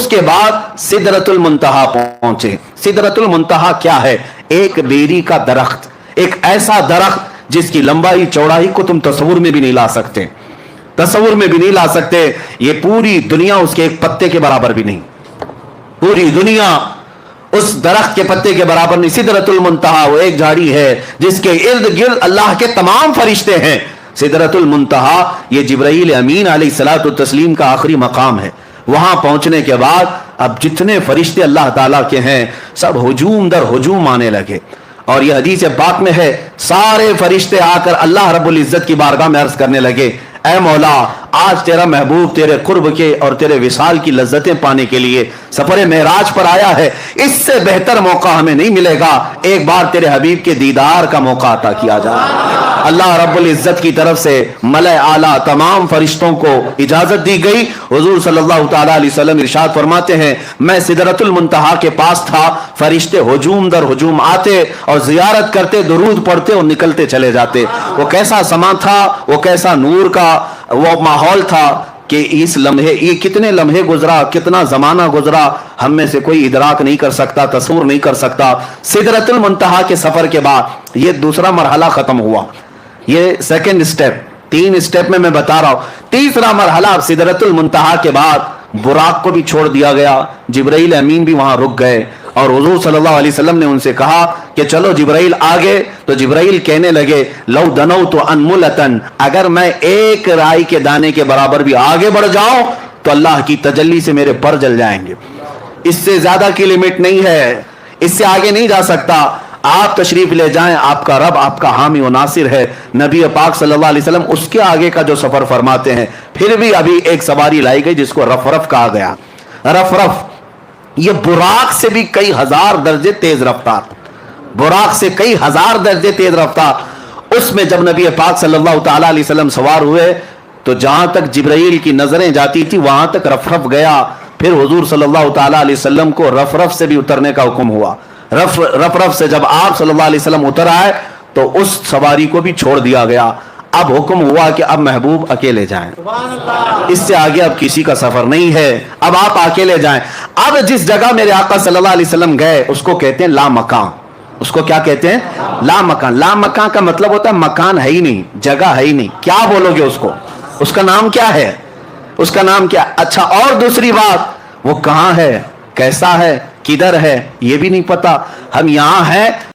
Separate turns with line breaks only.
उसके बाद सिदरतुल मुंतहा पहुंचे। सिदरतुल मुंतहा क्या है? एक बेरी का दरख्त, एक ऐसा दरख्त जिसकी लंबाई चौड़ाई को तुम तस्वुर में भी नहीं ला सकते, तस्वुर में भी नहीं ला सकते। ये पूरी दुनिया उसके एक पत्ते के बराबर भी नहीं, पूरी दुनिया उस दरख्त के पत्ते के बराबर नहीं। सिदरतुल मुंतहा वो एक झाड़ी है जिसके इर्द गिर्द अल्लाह के तमाम फरिश्ते हैं। सिदरतुल मुंतहा ये जिब्राईल अमीन अलैहिस्सलातु तस्लीम का आखिरी मकाम है। वहां पहुंचने के बाद अब जितने फरिश्ते अल्लाह ताला के हैं सब हुजूम दर हुजूम आने लगे। और यह हदीस पाक में है, सारे फरिश्ते आकर अल्लाह रब्बुल इज्जत की बारगाह में अर्ज करने लगे, ऐ मौला, आज तेरा महबूब तेरे कुर्ब के और तेरे विसाल की लज्जतें पाने के लिए सफर मेराज पर आया है। इससे बेहतर मौका हमें नहीं मिलेगा, एक बार तेरे हबीब के दीदार का मौका अता किया जाए। अल्लाह रब्बुल इज्जत की तरफ से मले आला तमाम फरिश्तों को इजाजत दी गई। हुजूर सल्लल्लाहु ताला अलैहि वसल्लम इरशाद फरमाते हैं, मैं सिदरतुल मुंतहा के पास था, फरिश्ते हुजूम दर हुजूम आते और जियारत करते, दुरूद पढ़ते और निकलते चले जाते। वो कैसा समा था, वो कैसा नूर का वो माहौल था कि इस लम्हे, ये कितने लम्हे गुजरा, कितना जमाना गुजरा, हम में से कोई इदराक नहीं कर सकता, तस्वुर नहीं कर सकता। सिदरतुल मुंतहा के सफर के बाद ये दूसरा मरहला खत्म हुआ, ये सेकंड स्टेप, 3 स्टेप में मैं बता रहा हूं। तीसरा मरहला सिदरतुल मुंतहा के बाद बुराक को भी छोड़ दिया गया, जिब्राईल अमीन भी वहां रुक गए और हुजूर सल्लल्लाहु अलैहि वसल्लम ने उनसे कहा कि चलो जिब्राईल आगे। तो जिब्राईल कहने लगे, लौ दनौ तो अनमुलतन, अगर मैं एक राई के दाने के बराबर भी आगे बढ़ जाऊं तो अल्लाह की तजल्ली से मेरे पर जल जाएंगे। इससे ज्यादा की लिमिट नहीं है, इससे आगे नहीं जा सकता। आप तशरीफ ले जाएं, आपका रब आपका हामी व नासिर है। नबी पाक सल्लल्लाहु अलैहि वसल्लम उसके आगे का जो सफर फरमाते हैं। फिर भी अभी एक सवारी लाई गई जिसको रफरफ कहा गया। रफरफ ये बुराक से भी कई हजार दर्जे तेज रफ्तार, बुराक से कई हजार दर्जे तेज रफ्तार। उसमें जब नबी पाक सल्लल्लाहु ताला अलैहि वसल्लम सवार हुए तो जहां तक जिब्राईल की नजरें जाती थी वहां तक रफरफ गया। फिर हुजूर सल्लल्लाहु ताला अलैहि वसल्लम को रफरफ से भी उतरने का हुक्म हुआ। रफरफ से जब आप सल्लल्लाहु अलैहि वसल्लम उतर आए तो उस सवारी को भी छोड़ दिया गया। अब हुक्म हुआ कि अब महबूब अकेले जाएं, इससे आगे अब किसी का सफर नहीं है, अब आप अकेले जाएं। अब जिस जगह मेरे आका सल्लल्लाहु अलैहि वसल्लम गए उसको कहते हैं ला मकान। उसको क्या कहते हैं? ला मकान। ला मकान का मतलब होता है मकान है ही नहीं, जगह है ही नहीं। क्या बोलोगे उसको? उसका नाम क्या है? उसका नाम क्या? अच्छा, और दूसरी बात, वो कहां है, कैसा है, किधर है, ये भी नहीं पता। हम यहां हैं